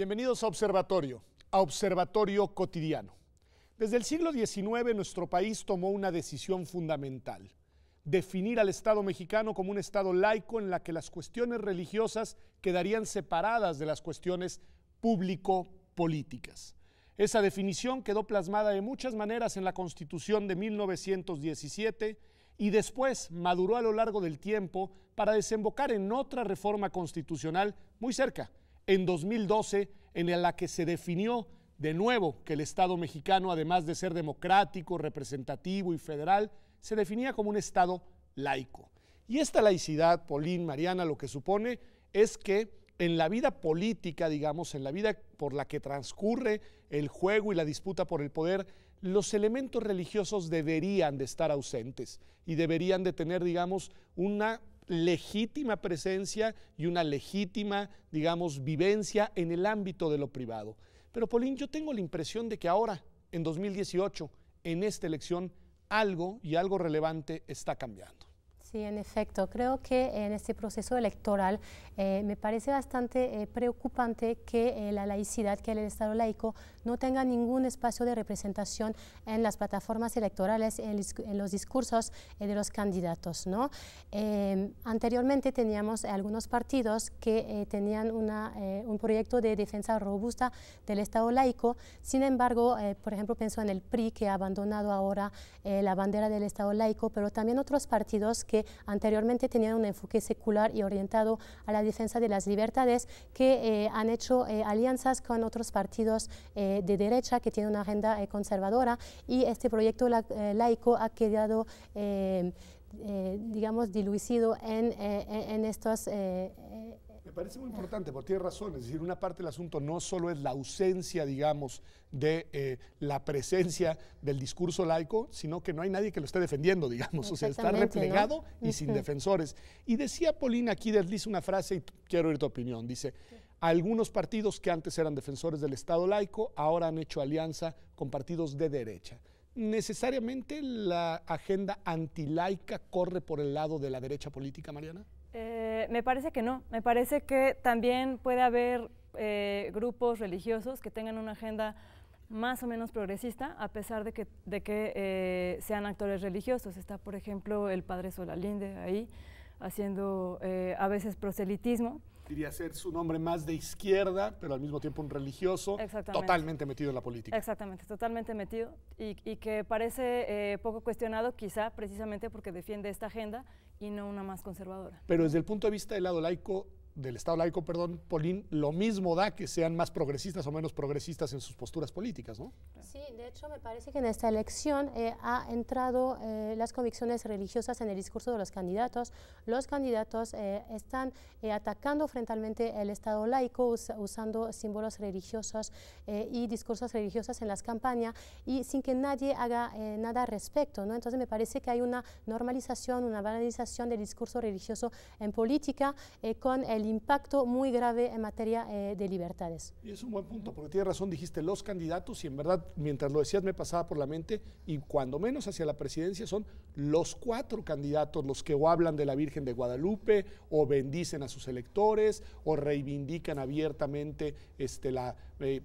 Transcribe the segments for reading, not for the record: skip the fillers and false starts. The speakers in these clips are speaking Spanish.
Bienvenidos a Observatorio Cotidiano. Desde el siglo XIX nuestro país tomó una decisión fundamental: definir al Estado mexicano como un Estado laico en la que las cuestiones religiosas quedarían separadas de las cuestiones público-políticas. Esa definición quedó plasmada de muchas maneras en la Constitución de 1917 y después maduró a lo largo del tiempo para desembocar en otra reforma constitucional muy cerca, en 2012, en la que se definió de nuevo que el Estado mexicano, además de ser democrático, representativo y federal, se definía como un Estado laico. Y esta laicidad, Paulín, Mariana, lo que supone es que en la vida política, digamos, en la vida por la que transcurre el juego y la disputa por el poder, los elementos religiosos deberían de estar ausentes y deberían de tener, digamos, una legítima presencia y una legítima, digamos, vivencia en el ámbito de lo privado. Pero, Paulín, yo tengo la impresión de que ahora, en 2018, en esta elección, algo relevante está cambiando. Sí, en efecto, creo que en este proceso electoral me parece bastante preocupante que la laicidad, que el Estado laico no tenga ningún espacio de representación en las plataformas electorales, en los discursos de los candidatos, ¿no? Anteriormente teníamos algunos partidos que tenían un proyecto de defensa robusta del Estado laico. Sin embargo, por ejemplo, pienso en el PRI, que ha abandonado ahora la bandera del Estado laico, pero también otros partidos que anteriormente tenían un enfoque secular y orientado a la defensa de las libertades, que han hecho alianzas con otros partidos de derecha que tienen una agenda conservadora, y este proyecto laico ha quedado digamos, diluido en estos... Me parece muy importante, porque tiene razón, es decir, una parte del asunto no solo es la ausencia, digamos, de la presencia del discurso laico, sino que no hay nadie que lo esté defendiendo, digamos, o sea, está replegado, ¿no? Y sin defensores. Y decía Paulina, aquí desliza una frase y quiero oír tu opinión, dice: algunos partidos que antes eran defensores del Estado laico, ahora han hecho alianza con partidos de derecha. ¿Necesariamente la agenda antilaica corre por el lado de la derecha política, Mariana? Me parece que no, me parece que también puede haber grupos religiosos que tengan una agenda más o menos progresista, a pesar de que sean actores religiosos. Está, por ejemplo, el padre Solalinde ahí, haciendo a veces proselitismo. Diría ser su nombre más de izquierda, pero al mismo tiempo un religioso, totalmente metido en la política. Exactamente, totalmente metido, y que parece poco cuestionado, quizá precisamente porque defiende esta agenda y no una más conservadora. Pero desde el punto de vista del lado laico, del Estado laico, perdón, Paulín, lo mismo da que sean más progresistas o menos progresistas en sus posturas políticas, ¿no? Sí, de hecho me parece que en esta elección ha entrado las convicciones religiosas en el discurso de los candidatos. Los candidatos están atacando frontalmente el Estado laico, usando símbolos religiosos y discursos religiosos en las campañas, y sin que nadie haga nada al respecto, ¿no? Entonces me parece que hay una normalización, una banalización del discurso religioso en política, con el impacto muy grave en materia de libertades. Y es un buen punto, porque tienes razón, dijiste los candidatos, y en verdad, mientras lo decías, me pasaba por la mente, y cuando menos hacia la presidencia son los 4 candidatos los que o hablan de la Virgen de Guadalupe, o bendicen a sus electores, o reivindican abiertamente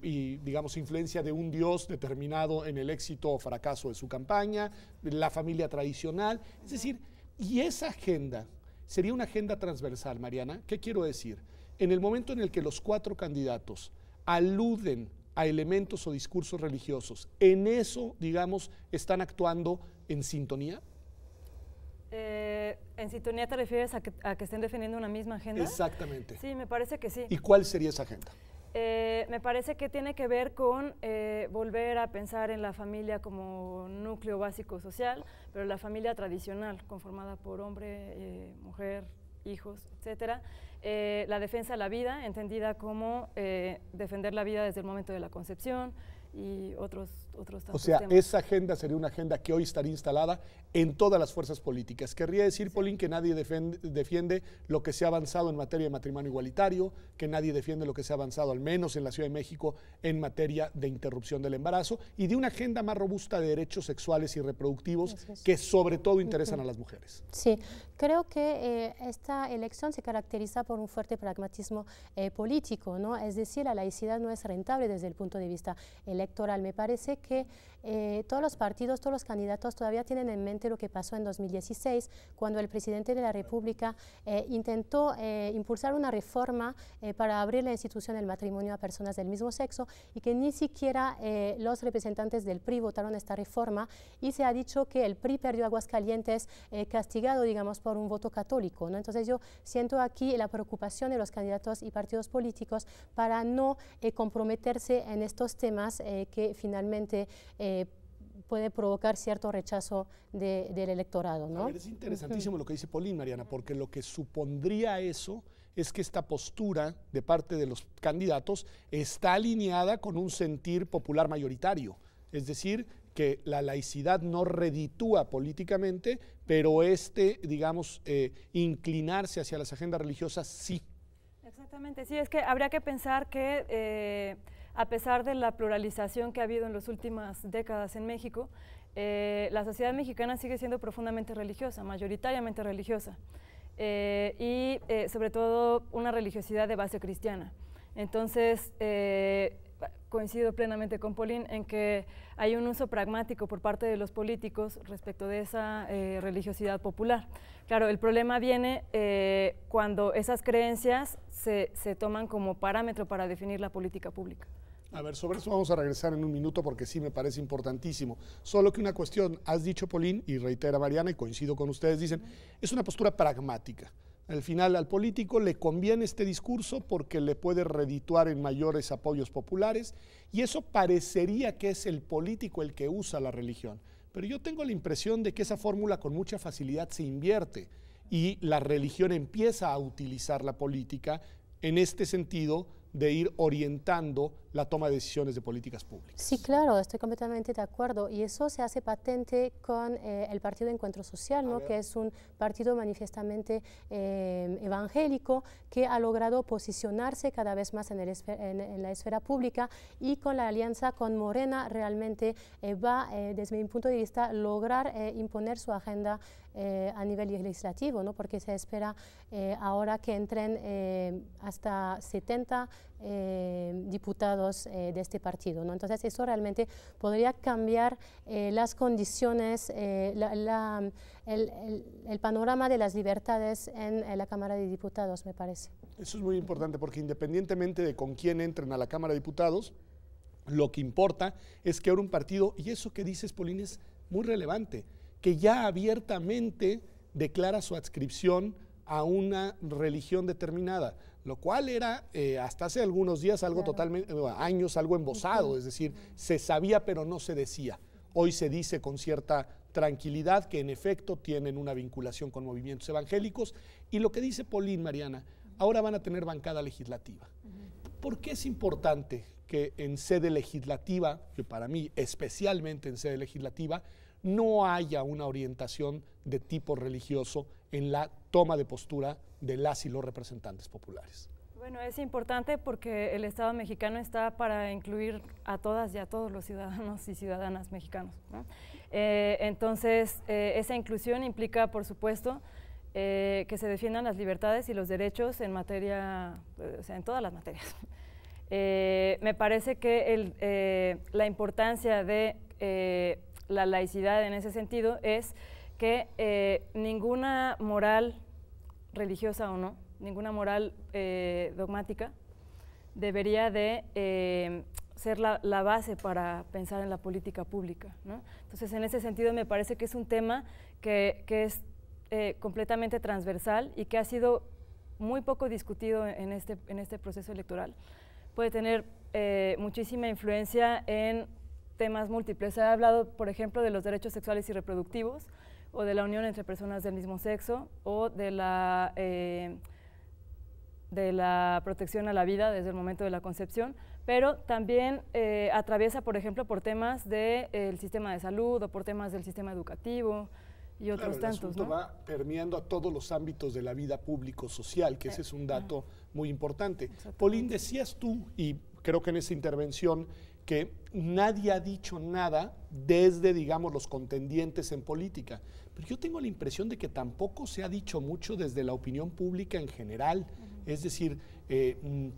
y, digamos, influencia de un dios determinado en el éxito o fracaso de su campaña, la familia tradicional. Es decir, y esa agenda sería una agenda transversal, Mariana. ¿Qué quiero decir? En el momento en el que los 4 candidatos aluden a elementos o discursos religiosos, ¿en eso, digamos, están actuando en sintonía? ¿En sintonía te refieres a que estén defendiendo una misma agenda? Exactamente. Sí, me parece que sí. ¿Y cuál sería esa agenda? Me parece que tiene que ver con volver a pensar en la familia como núcleo básico social, pero la familia tradicional, conformada por hombre, mujer, hijos, etcétera. La defensa de la vida, entendida como defender la vida desde el momento de la concepción, y otros tantos O sea, temas. esa agenda sería una agenda que hoy estaría instalada en todas las fuerzas políticas. Querría decir, Pauline, que nadie defiende lo que se ha avanzado en materia de matrimonio igualitario, que nadie defiende lo que se ha avanzado, al menos en la Ciudad de México, en materia de interrupción del embarazo y de una agenda más robusta de derechos sexuales y reproductivos que sobre todo interesan a las mujeres. Sí, creo que esta elección se caracteriza por un fuerte pragmatismo político, ¿no? Es decir, la laicidad no es rentable desde el punto de vista electoral. Me parece que todos los partidos, todos los candidatos todavía tienen en mente lo que pasó en 2016, cuando el presidente de la República intentó impulsar una reforma para abrir la institución del matrimonio a personas del mismo sexo y que ni siquiera los representantes del PRI votaron esta reforma y se ha dicho que el PRI perdió Aguascalientes castigado, digamos, por un voto católico, ¿no? Entonces yo siento aquí la preocupación de los candidatos y partidos políticos para no comprometerse en estos temas que finalmente puede provocar cierto rechazo del electorado, ¿no? A ver, es interesantísimo lo que dice Pauline, Mariana, porque lo que supondría eso es que esta postura de parte de los candidatos está alineada con un sentir popular mayoritario, es decir, que la laicidad no reditúa políticamente, pero digamos, inclinarse hacia las agendas religiosas sí. Exactamente, sí, es que habría que pensar que a pesar de la pluralización que ha habido en las últimas décadas en México, la sociedad mexicana sigue siendo profundamente religiosa, mayoritariamente religiosa, y sobre todo una religiosidad de base cristiana. Entonces, coincido plenamente con Pauline en que hay un uso pragmático por parte de los políticos respecto de esa religiosidad popular. Claro, el problema viene cuando esas creencias se toman como parámetro para definir la política pública. A ver, sobre eso vamos a regresar en un minuto porque sí me parece importantísimo. Solo que una cuestión, has dicho, Pauline, y reitera Mariana, y coincido con ustedes, dicen, es una postura pragmática. Al final, al político le conviene este discurso porque le puede redituar en mayores apoyos populares y eso parecería que es el político el que usa la religión. Pero yo tengo la impresión de que esa fórmula con mucha facilidad se invierte y la religión empieza a utilizar la política en este sentido de ir orientando la toma de decisiones de políticas públicas. Sí, claro, estoy completamente de acuerdo y eso se hace patente con el Partido Encuentro Social, ¿no? Que es un partido manifiestamente evangélico que ha logrado posicionarse cada vez más en la esfera pública y con la alianza con Morena realmente va, desde mi punto de vista, lograr imponer su agenda a nivel legislativo, ¿no? Porque se espera ahora que entren hasta 70 diputados de este partido, ¿no? Entonces eso realmente podría cambiar las condiciones, el panorama de las libertades en la Cámara de Diputados, me parece. Eso es muy importante porque independientemente de con quién entren a la Cámara de Diputados, lo que importa es que ahora un partido, y eso que dices, Pauline, es muy relevante, que ya abiertamente declara su adscripción a una religión determinada, lo cual era hasta hace algunos días algo totalmente, años, algo embosado, es decir, se sabía pero no se decía. Hoy se dice con cierta tranquilidad que en efecto tienen una vinculación con movimientos evangélicos y lo que dice Pauline, Mariana, ahora van a tener bancada legislativa. ¿Por qué es importante que en sede legislativa, que para mí especialmente en sede legislativa, no haya una orientación de tipo religioso en la toma de postura de las y los representantes populares? Bueno, es importante porque el Estado mexicano está para incluir a todas y a todos los ciudadanos y ciudadanas mexicanos, ¿no? Entonces, esa inclusión implica, por supuesto, que se defiendan las libertades y los derechos en materia, o sea, en todas las materias. Me parece que la importancia de la laicidad en ese sentido es que ninguna moral religiosa o no, ninguna moral dogmática debería de ser la base para pensar en la política pública, ¿no? Entonces, en ese sentido me parece que es un tema que es completamente transversal y que ha sido muy poco discutido en este proceso electoral. Puede tener muchísima influencia en temas múltiples. Se ha hablado, por ejemplo, de los derechos sexuales y reproductivos, o de la unión entre personas del mismo sexo, o de la protección a la vida desde el momento de la concepción, pero también atraviesa, por ejemplo, por temas del sistema de salud o por temas del sistema educativo y otros tantos. El asunto va permeando a todos los ámbitos de la vida público-social, que ese es un dato muy importante. Pauline, decías tú, y creo que en esa intervención, que nadie ha dicho nada desde, digamos, los contendientes en política. Pero yo tengo la impresión de que tampoco se ha dicho mucho desde la opinión pública en general. Es decir,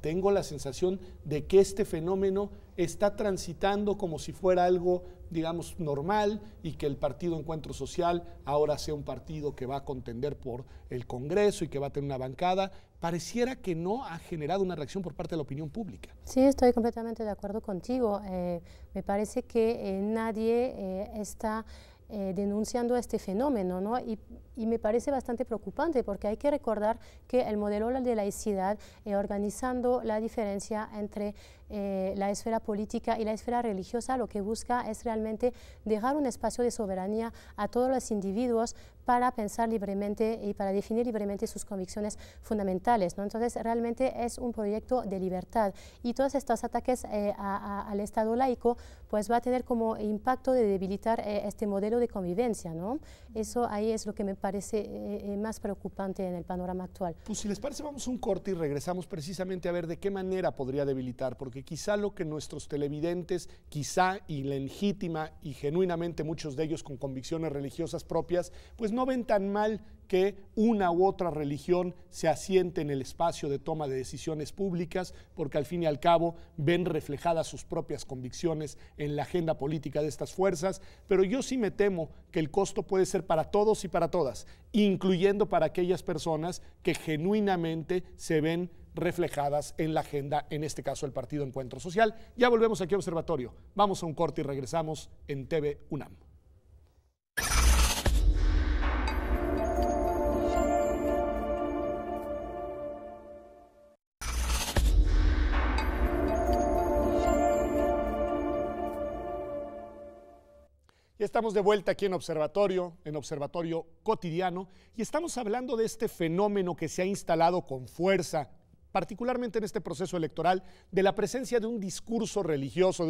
tengo la sensación de que este fenómeno está transitando como si fuera algo, digamos, normal, y que el Partido Encuentro Social ahora sea un partido que va a contender por el Congreso y que va a tener una bancada. Pareciera que no ha generado una reacción por parte de la opinión pública. Sí, estoy completamente de acuerdo contigo. Me parece que nadie está denunciando este fenómeno, ¿no? Y me parece bastante preocupante, porque hay que recordar que el modelo de laicidad, organizando la diferencia entre la esfera política y la esfera religiosa, lo que busca es realmente dejar un espacio de soberanía a todos los individuos para pensar libremente y para definir libremente sus convicciones fundamentales, ¿no? Entonces, realmente es un proyecto de libertad, y todos estos ataques al Estado laico pues va a tener como impacto de debilitar este modelo de convivencia, ¿no? Eso ahí es lo que me parece más preocupante en el panorama actual. Pues si les parece, vamos a un corte y regresamos precisamente a ver de qué manera podría debilitar, porque quizá lo que nuestros televidentes, quizá y legítima y genuinamente muchos de ellos con convicciones religiosas propias, pues no ven tan mal que una u otra religión se asiente en el espacio de toma de decisiones públicas, porque al fin y al cabo ven reflejadas sus propias convicciones en la agenda política de estas fuerzas, pero yo sí me temo que el costo puede ser para todos y para todas, incluyendo para aquellas personas que genuinamente se ven reflejadas en la agenda, en este caso el Partido Encuentro Social. Ya volvemos aquí a Observatorio, vamos a un corte y regresamos en TV UNAM. Ya estamos de vuelta aquí en Observatorio Cotidiano, y estamos hablando de este fenómeno que se ha instalado con fuerza, particularmente en este proceso electoral, de la presencia de un discurso religioso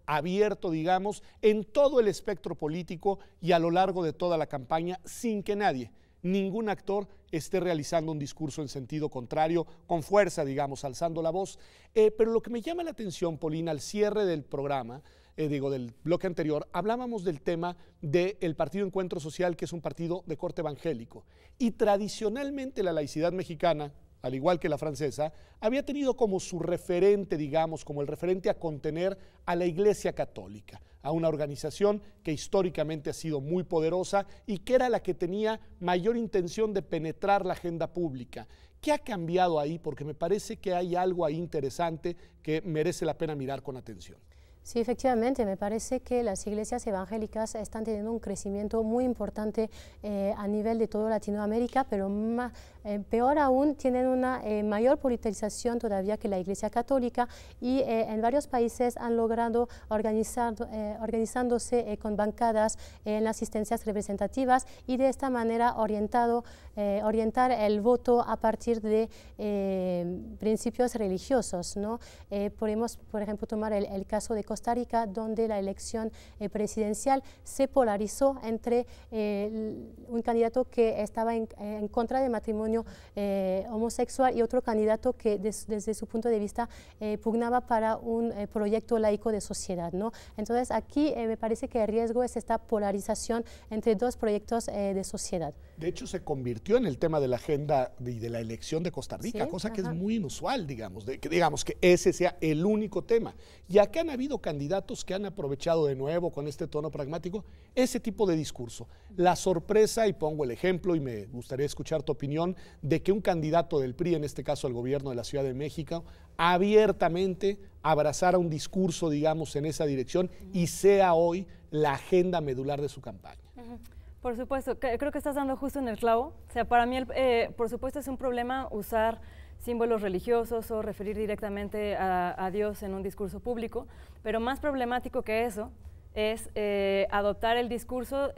abierto, digamos, en todo el espectro político y a lo largo de toda la campaña, sin que nadie, ningún actor esté realizando un discurso en sentido contrario, con fuerza, digamos, alzando la voz. Pero lo que me llama la atención, Paulina, al cierre del programa, del bloque anterior, hablábamos del tema del Partido Encuentro Social, que es un partido de corte evangélico. Y tradicionalmente la laicidad mexicana, al igual que la francesa, había tenido como su referente, digamos, como el referente a contener a la Iglesia Católica, a una organización que históricamente ha sido muy poderosa y que era la que tenía mayor intención de penetrar la agenda pública. ¿Qué ha cambiado ahí? Porque me parece que hay algo ahí interesante que merece la pena mirar con atención. Sí, efectivamente, me parece que las iglesias evangélicas están teniendo un crecimiento muy importante a nivel de toda Latinoamérica, pero peor aún, tienen una mayor politización todavía que la Iglesia Católica, y en varios países han logrado organizándose con bancadas en las asistencias representativas, y de esta manera orientar el voto a partir de principios religiosos, ¿no? Podemos, por ejemplo, tomar el caso de Costa Rica, donde la elección presidencial se polarizó entre un candidato que estaba en contra del matrimonio homosexual y otro candidato que desde su punto de vista pugnaba para un proyecto laico de sociedad, ¿no? Entonces aquí me parece que el riesgo es esta polarización entre dos proyectos de sociedad. De hecho, se convirtió en el tema de la agenda y de la elección de Costa Rica, sí, cosa que es muy inusual, digamos que ese sea el único tema. Y acá han habido candidatos que han aprovechado de nuevo con este tono pragmático ese tipo de discurso. La sorpresa, y pongo el ejemplo y me gustaría escuchar tu opinión, de que un candidato del PRI, en este caso al gobierno de la Ciudad de México, abiertamente abrazara un discurso, digamos, en esa dirección y sea hoy la agenda medular de su campaña. Por supuesto, creo que estás dando justo en el clavo. O sea, para mí, por supuesto, es un problema usar símbolos religiosos o referir directamente a Dios en un discurso público, pero más problemático que eso es adoptar el discurso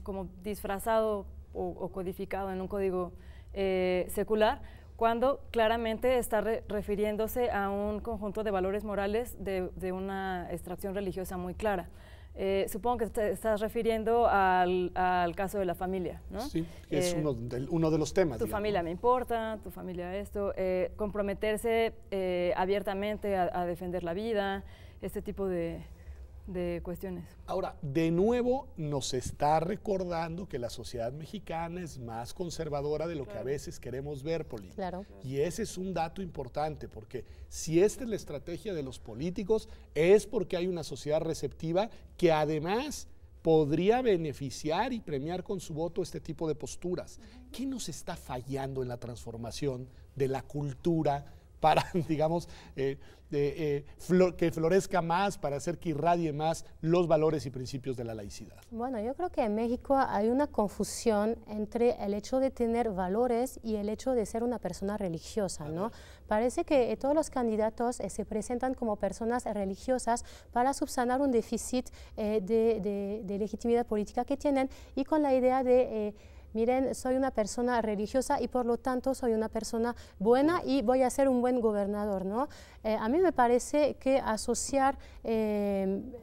como disfrazado o codificado en un código secular, cuando claramente está refiriéndose a un conjunto de valores morales de una extracción religiosa muy clara. Supongo que te estás refiriendo al caso de la familia, ¿no? Sí, es uno de los temas. Tu familia me importa, tu familia esto, comprometerse abiertamente a defender la vida, este tipo de cuestiones. Ahora, de nuevo nos está recordando que la sociedad mexicana es más conservadora de lo que a veces queremos ver, Polín. Claro. Y ese es un dato importante, porque si esta es la estrategia de los políticos, es porque hay una sociedad receptiva que además podría beneficiar y premiar con su voto este tipo de posturas. ¿Qué nos está fallando en la transformación de la cultura para, digamos, que florezca más, para hacer que irradie más los valores y principios de la laicidad? Bueno, yo creo que en México hay una confusión entre el hecho de tener valores y el hecho de ser una persona religiosa, ¿no? Parece que todos los candidatos se presentan como personas religiosas para subsanar un déficit de legitimidad política que tienen, y con la idea de miren, soy una persona religiosa y por lo tanto soy una persona buena y voy a ser un buen gobernador, ¿no? A mí me parece que asociar el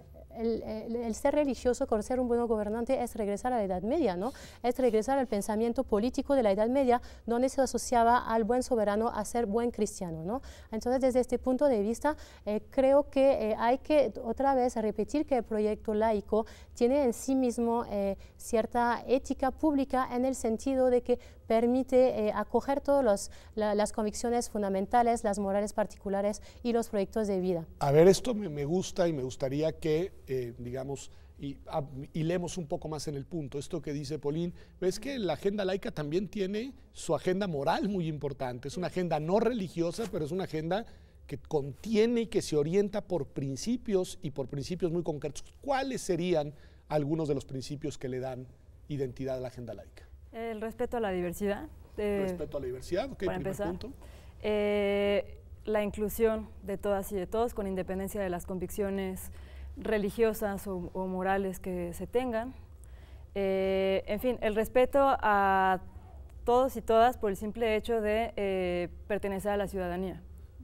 ser religioso con ser un buen gobernante es regresar a la Edad Media, ¿no? Es regresar al pensamiento político de la Edad Media, donde se asociaba al buen soberano a ser buen cristiano, ¿no? Entonces, desde este punto de vista, creo que hay que otra vez repetir que el proyecto laico tiene en sí mismo cierta ética pública, en el sentido de que permite acoger todas las convicciones fundamentales, las morales particulares y los proyectos de vida. A ver, esto me gusta y me gustaría que, digamos, hilemos un poco más en el punto. Esto que dice Polín, ves que la agenda laica también tiene su agenda moral muy importante. Es una agenda no religiosa, pero es una agenda que contiene y que se orienta por principios y por principios muy concretos. ¿Cuáles serían algunos de los principios que le dan identidad a la agenda laica? El respeto a la diversidad. Respeto a la diversidad, ok, para primer empezar. punto. La inclusión de todas y de todos, con independencia de las convicciones religiosas o morales que se tengan. En fin, el respeto a todos y todas por el simple hecho de pertenecer a la ciudadanía.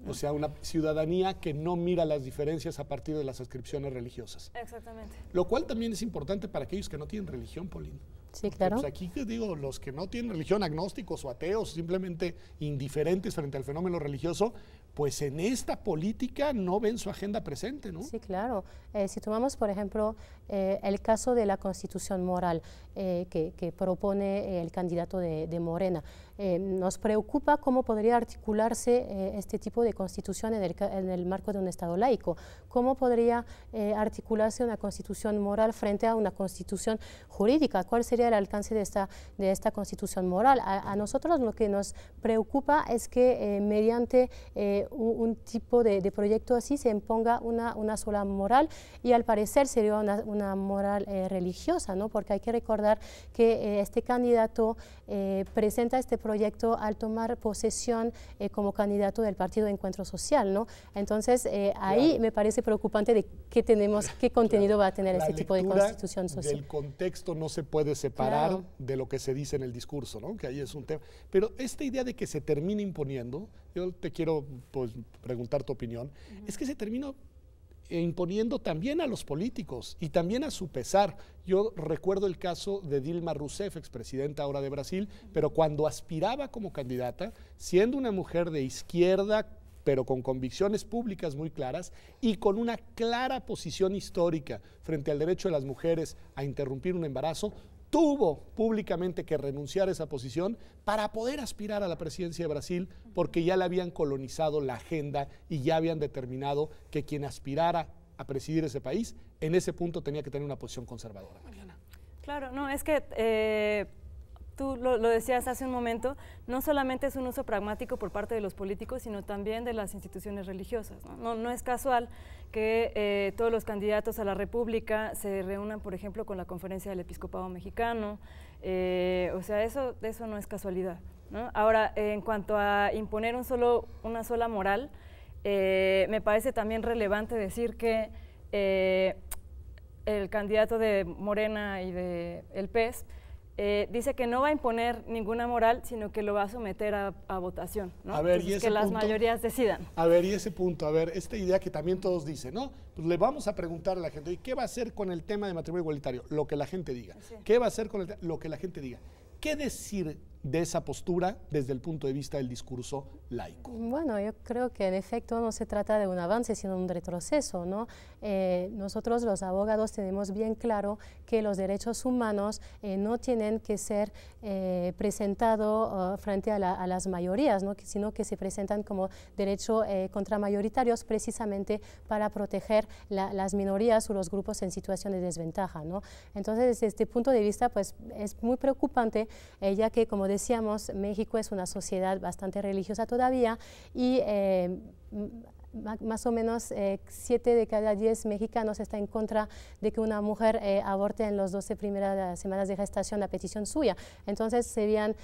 O sea, una ciudadanía que no mira las diferencias a partir de las adscripciones religiosas. Exactamente. Lo cual también es importante para aquellos que no tienen religión, Polín. Sí, claro. Pues aquí te digo, los que no tienen religión, agnósticos o ateos, simplemente indiferentes frente al fenómeno religioso, pues en esta política no ven su agenda presente, ¿no? Sí, claro. Si tomamos, por ejemplo, el caso de la constitución moral que propone el candidato de Morena, nos preocupa cómo podría articularse este tipo de constitución en el marco de un Estado laico. ¿Cómo podría articularse una constitución moral frente a una constitución jurídica? ¿Cuál sería el alcance de esta constitución moral? A nosotros lo que nos preocupa es que mediante un tipo de proyecto así se imponga una sola moral, y al parecer sería una moral religiosa, ¿no? Porque hay que recordar que este candidato presenta este proyecto al tomar posesión como candidato del Partido de Encuentro Social, ¿no? Entonces, ahí me parece preocupante de qué contenido va a tener este tipo de constitución social. El contexto no se puede separar de lo que se dice en el discurso, ¿no? Que ahí es un tema. Pero esta idea de que se termine imponiendo, yo te quiero pues, preguntar tu opinión, es que se termina imponiendo también a los políticos y también a su pesar. Yo recuerdo el caso de Dilma Rousseff, expresidenta ahora de Brasil, pero cuando aspiraba como candidata, siendo una mujer de izquierda, pero con convicciones públicas muy claras y con una clara posición histórica frente al derecho de las mujeres a interrumpir un embarazo, tuvo públicamente que renunciar a esa posición para poder aspirar a la presidencia de Brasil, porque ya le habían colonizado la agenda y ya habían determinado que quien aspirara a presidir ese país, en ese punto tenía que tener una posición conservadora, Mariana. Claro, no, es que tú lo decías hace un momento, no solamente es un uso pragmático por parte de los políticos, sino también de las instituciones religiosas, ¿no? No es casual que todos los candidatos a la República se reúnan, por ejemplo, con la Conferencia del Episcopado Mexicano, o sea, eso no es casualidad, ¿no? Ahora, en cuanto a imponer una sola moral, me parece también relevante decir que el candidato de Morena y de el PES dice que no va a imponer ninguna moral, sino que lo va a someter a votación, ¿no? A ver, entonces, y ese que las punto, mayorías decidan. A ver, y ese punto, a ver, esta idea que también todos dicen, ¿no? Pues le vamos a preguntar a la gente, ¿y qué va a hacer con el tema de matrimonio igualitario? Lo que la gente diga. Sí. ¿Qué va a hacer con lo que la gente diga? ¿Qué decir de esa postura desde el punto de vista del discurso laico? Bueno, yo creo que en efecto no se trata de un avance, sino un retroceso, ¿no? Nosotros los abogados tenemos bien claro que los derechos humanos no tienen que ser presentados frente a las mayorías, ¿no? Sino que se presentan como derechos contramayoritarios precisamente para proteger las minorías o los grupos en situación de desventaja, ¿no? Entonces, desde este punto de vista, pues es muy preocupante, ya que, como decíamos, México es una sociedad bastante religiosa todavía y más o menos 7 de cada 10 mexicanos está en contra de que una mujer aborte en las 12 primeras semanas de gestación a petición suya. Entonces serían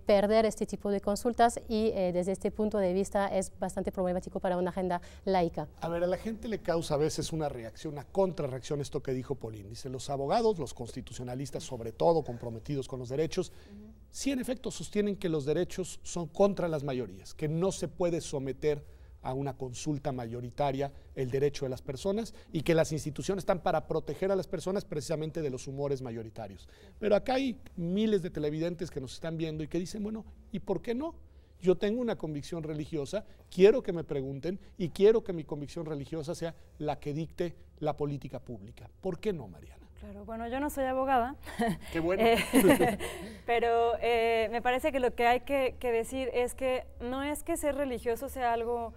perder este tipo de consultas y desde este punto de vista es bastante problemático para una agenda laica. A ver, a la gente le causa a veces una reacción, una contrarreacción esto que dijo Pauline. Dice, los abogados, los constitucionalistas, sobre todo comprometidos con los derechos, sí en efecto sostienen que los derechos son contra las mayorías, que no se puede someter a una consulta mayoritaria el derecho de las personas y que las instituciones están para proteger a las personas precisamente de los humores mayoritarios. Pero acá hay miles de televidentes que nos están viendo y que dicen, bueno, ¿y por qué no? Yo tengo una convicción religiosa, quiero que me pregunten y quiero que mi convicción religiosa sea la que dicte la política pública. ¿Por qué no, Mariana? Claro, bueno, yo no soy abogada. Qué bueno. Pero me parece que lo que hay que decir es que no es que ser religioso sea algo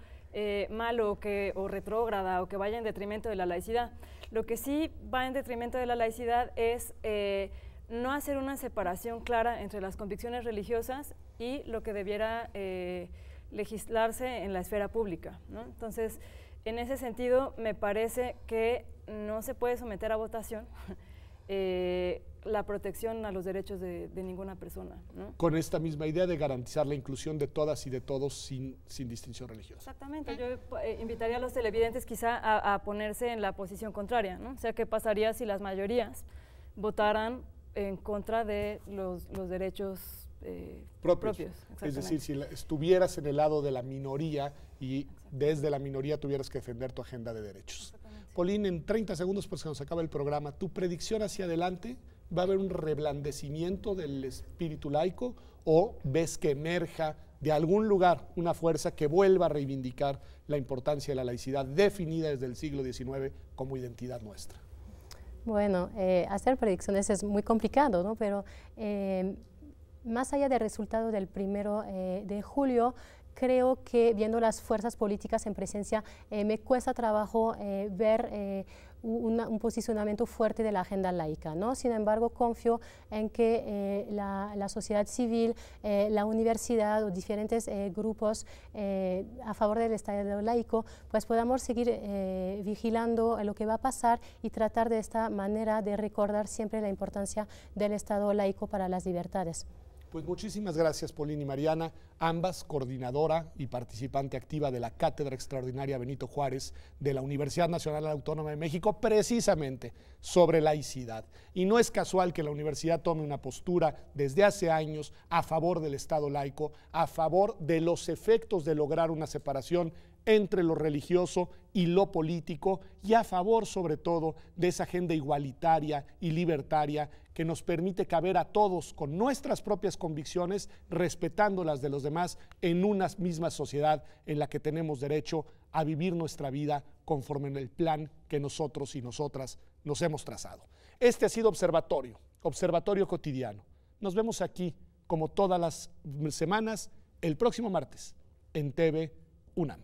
malo o retrógrada o que vaya en detrimento de la laicidad. Lo que sí va en detrimento de la laicidad es no hacer una separación clara entre las convicciones religiosas y lo que debiera legislarse en la esfera pública, ¿no? Entonces, en ese sentido, me parece que no se puede someter a votación la protección a los derechos de ninguna persona, ¿no? Con esta misma idea de garantizar la inclusión de todas y de todos sin distinción religiosa. Exactamente, yo invitaría a los televidentes quizá a ponerse en la posición contraria, ¿no? O sea, ¿qué pasaría si las mayorías votaran en contra de los derechos propios? Es decir, si estuvieras en el lado de la minoría y desde la minoría tuvieras que defender tu agenda de derechos. Pauline, en 30 segundos, pues que nos acaba el programa, ¿tu predicción hacia adelante va a haber un reblandecimiento del espíritu laico o ves que emerja de algún lugar una fuerza que vuelva a reivindicar la importancia de la laicidad definida desde el siglo XIX como identidad nuestra? Bueno, hacer predicciones es muy complicado, ¿no? Pero más allá del resultado del 1 de julio, creo que viendo las fuerzas políticas en presencia, me cuesta trabajo ver un posicionamiento fuerte de la agenda laica, ¿no? Sin embargo, confío en que la sociedad civil, la universidad o diferentes grupos a favor del Estado laico, pues podamos seguir vigilando lo que va a pasar y tratar de esta manera de recordar siempre la importancia del Estado laico para las libertades. Pues muchísimas gracias, Pauline y Mariana, ambas coordinadora y participante activa de la Cátedra Extraordinaria Benito Juárez de la Universidad Nacional Autónoma de México, precisamente sobre laicidad. Y no es casual que la universidad tome una postura desde hace años a favor del Estado laico, a favor de los efectos de lograr una separación entre lo religioso y lo político y a favor sobre todo de esa agenda igualitaria y libertaria que nos permite caber a todos con nuestras propias convicciones, respetando las de los demás en una misma sociedad en la que tenemos derecho a vivir nuestra vida conforme en el plan que nosotros y nosotras nos hemos trazado. Este ha sido Observatorio Cotidiano. Nos vemos aquí como todas las semanas el próximo martes en TV UNAM.